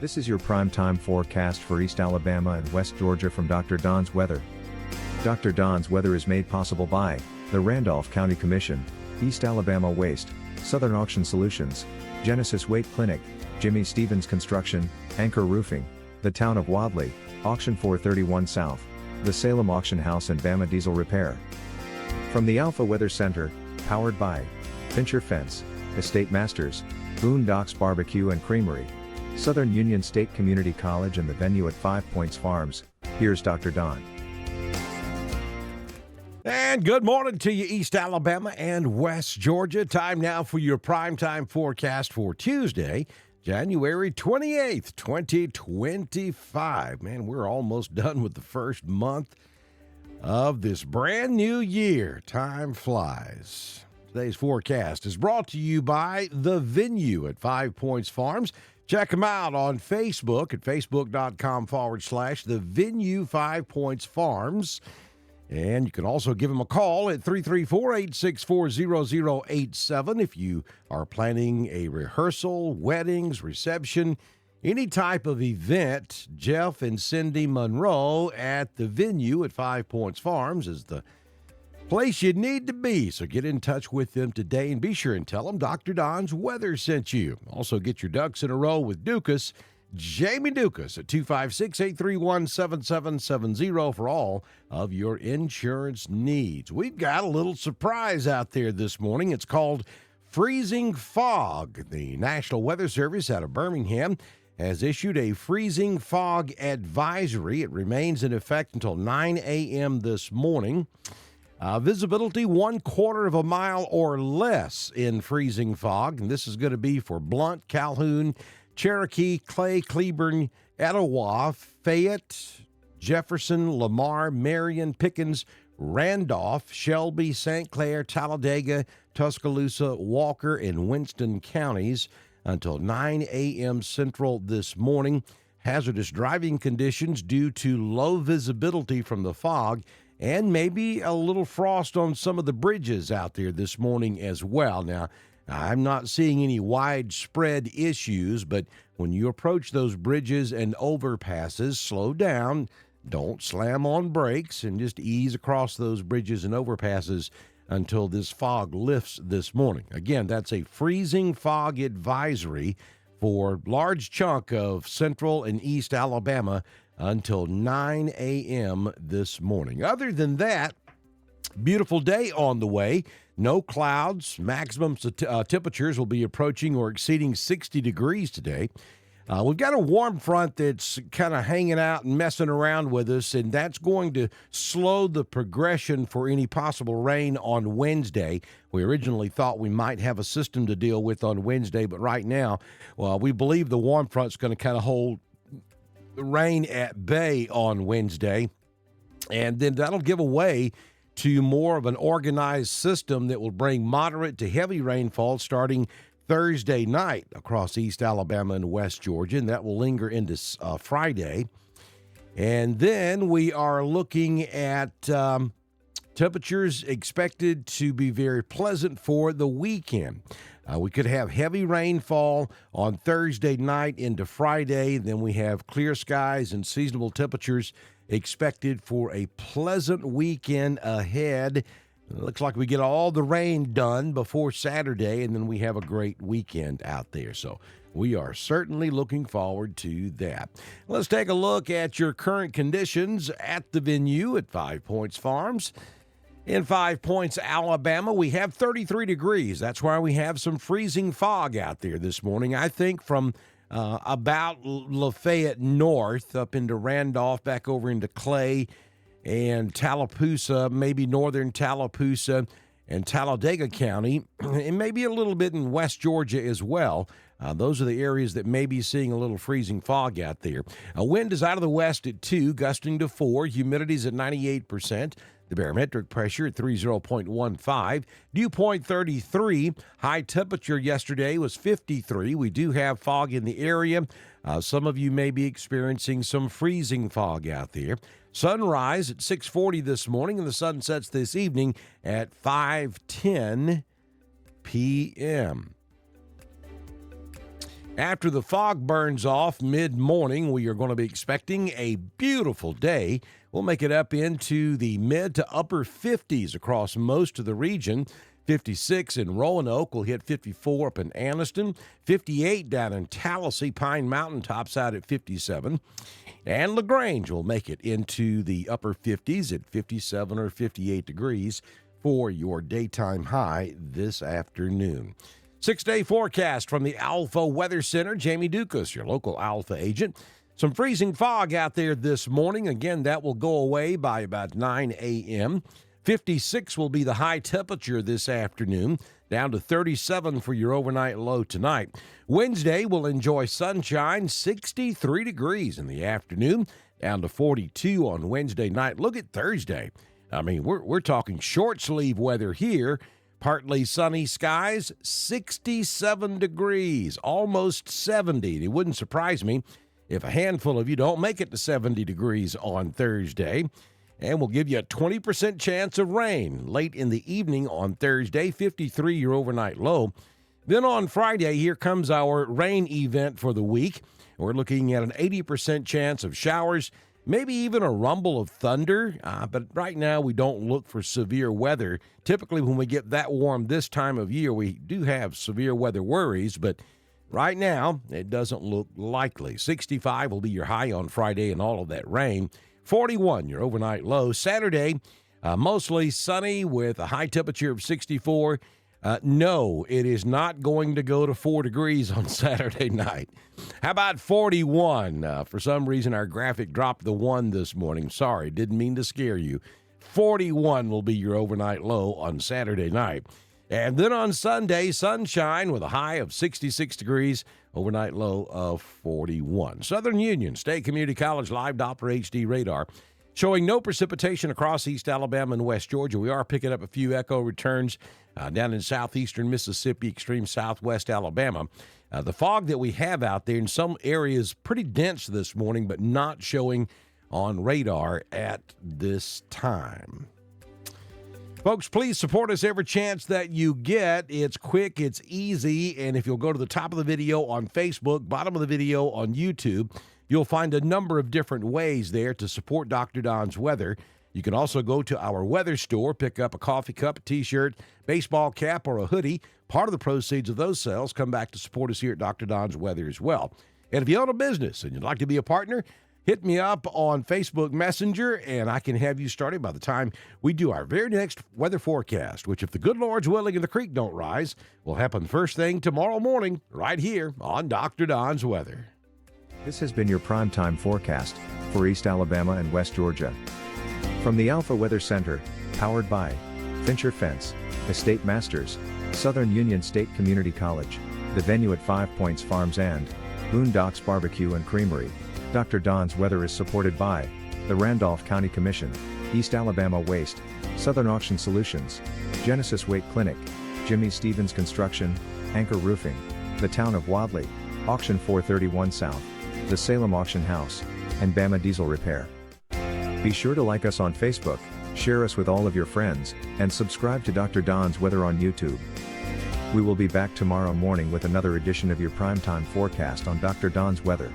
This is your prime-time forecast for East Alabama and West Georgia from Dr. Don's Weather. Dr. Don's Weather is made possible by the Randolph County Commission, East Alabama Waste, Southern Auction Solutions, Genesis Weight Clinic, Jimmy Stevens Construction, Anchor Roofing, the Town of Wadley, Auction 431 South, the Salem Auction House and Bama Diesel Repair. From the Alpha Weather Center, powered by Fincher Fence, Estate Masters, Boondocks Barbecue and Creamery, Southern Union State Community College and the venue at 5 Points Farms, here's Dr. Don. And good morning to you, East Alabama and West Georgia. Time now for your primetime forecast for Tuesday, January 28th, 2025. Man, we're almost done with the first month of this brand new year. Time flies. Today's forecast is brought to you by The Venue at 5 Points Farms. Check them out on Facebook at facebook.com/The Venue 5 Points Farms. And you can also give them a call at 334-864-0087 if you are planning a rehearsal, weddings, reception, any type of event. Jeff and Cindy Monroe at The Venue at 5 Points Farms is the place you need to be. So get in touch with them today and be sure and tell them Dr. Don's Weather sent you. Also get your ducks in a row with Dukas, Jamie Dukas at 256-831-7770 for all of your insurance needs. We've got a little surprise out there this morning. It's called freezing fog. The National Weather Service out of Birmingham has issued a freezing fog advisory. It remains in effect until 9 a.m. this morning. Visibility 1/4 of a mile or less in freezing fog. And this is going to be for Blount, Calhoun, Cherokee, Clay, Cleburne, Etowah, Fayette, Jefferson, Lamar, Marion, Pickens, Randolph, Shelby, St. Clair, Talladega, Tuscaloosa, Walker, and Winston counties until 9 a.m. Central this morning. Hazardous driving conditions due to low visibility from the fog and maybe a little frost on some of the bridges out there this morning as well. Now, I'm not seeing any widespread issues, but when you approach those bridges and overpasses, slow down, don't slam on brakes, and just ease across those bridges and overpasses until this fog lifts this morning. Again, that's a freezing fog advisory for a large chunk of central and east Alabama until 9 a.m. this morning. Other than that, beautiful day on the way. No clouds. Maximum temperatures will be approaching or exceeding 60 degrees today. We've got a warm front that's kind of hanging out and messing around with us, and that's going to slow the progression for any possible rain on Wednesday. We originally thought we might have a system to deal with on Wednesday, but right now, well, we believe the warm front's going to kind of hold the rain at bay on Wednesday, and then that'll give away to more of an organized system that will bring moderate to heavy rainfall starting Thursday night across East Alabama and West Georgia, and that will linger into Friday. And then we are looking at temperatures expected to be very pleasant for the weekend. We could have heavy rainfall on Thursday night into Friday. Then we have clear skies and seasonable temperatures expected for a pleasant weekend ahead. It looks like we get all the rain done before Saturday, and then we have a great weekend out there. So we are certainly looking forward to that. Let's take a look at your current conditions at the venue at 5 Points Farms. In 5 Points, Alabama, we have 33 degrees. That's why we have some freezing fog out there this morning. I think from about Lafayette north up into Randolph, back over into Clay and Tallapoosa, maybe northern Tallapoosa and Talladega County, and maybe a little bit in West Georgia as well. Those are the areas that may be seeing a little freezing fog out there. Wind is out of the west at 2, gusting to 4. Humidity's at 98%. The barometric pressure at 30.15. Dew point 33. High temperature yesterday was 53. We do have fog in the area. Some of you may be experiencing some freezing fog out there. Sunrise at 6:40 this morning, and the sun sets this evening at 5:10 p.m. After the fog burns off mid-morning, we are going to be expecting a beautiful day. We'll make it up into the mid to upper 50s across most of the region. 56 in Roanoke, will hit 54 up in Anniston, 58 down in Tallahassee. Pine Mountain tops out at 57. And LaGrange will make it into the upper 50s at 57 or 58 degrees for your daytime high this afternoon. 6-day forecast from the Alpha Weather Center. Jamie Dukas, your local Alpha agent. Some freezing fog out there this morning. Again, that will go away by about 9 a.m. 56 will be the high temperature this afternoon, down to 37 for your overnight low tonight. Wednesday will enjoy sunshine, 63 degrees in the afternoon, down to 42 on Wednesday night. Look at Thursday. I mean, we're talking short sleeve weather here. Partly sunny skies, 67 degrees, almost 70. It wouldn't surprise me if a handful of you don't make it to 70 degrees on Thursday. And we'll give you a 20% chance of rain late in the evening on Thursday, 53 your overnight low. Then on Friday, here comes our rain event for the week. We're looking at an 80% chance of showers, maybe even a rumble of thunder, but right now we don't look for severe weather. Typically when we get that warm this time of year, we do have severe weather worries, but right now it doesn't look likely. 65 will be your high on Friday and all of that rain. 41 your overnight low. Saturday, mostly sunny with a high temperature of 64. No, it is not going to go to 4 degrees on Saturday night. How about 41? For some reason, our graphic dropped the 1 this morning. Sorry, didn't mean to scare you. 41 will be your overnight low on Saturday night. And then on Sunday, sunshine with a high of 66 degrees, overnight low of 41. Southern Union State Community College live Doppler HD radar showing no precipitation across East Alabama and West Georgia. We are picking up a few echo returns down in southeastern Mississippi, extreme southwest Alabama. The fog that we have out there in some areas pretty dense this morning, but not showing on radar at this time. Folks, please support us every chance that you get. It's quick, it's easy, and if you'll go to the top of the video on Facebook, bottom of the video on YouTube, you'll find a number of different ways there to support Dr. Don's Weather. You can also go to our weather store, pick up a coffee cup, a T-shirt, baseball cap, or a hoodie. Part of the proceeds of those sales come back to support us here at Dr. Don's Weather as well. And if you own a business and you'd like to be a partner, hit me up on Facebook Messenger, and I can have you started by the time we do our very next weather forecast, which, if the good Lord's willing and the creek don't rise, will happen first thing tomorrow morning right here on Dr. Don's Weather. This has been your primetime forecast for East Alabama and West Georgia. From the Alpha Weather Center, powered by Fincher Fence, Estate Masters, Southern Union State Community College, the venue at 5 Points Farms and Boondocks Barbecue and Creamery. Dr. Don's Weather is supported by the Randolph County Commission, East Alabama Waste, Southern Auction Solutions, Genesis Weight Clinic, Jimmy Stevens Construction, Anchor Roofing, the Town of Wadley, Auction 431 South, the Salem Auction House, and Bama Diesel Repair. Be sure to like us on Facebook, share us with all of your friends, and subscribe to Dr. Don's Weather on YouTube. We will be back tomorrow morning with another edition of your primetime forecast on Dr. Don's Weather.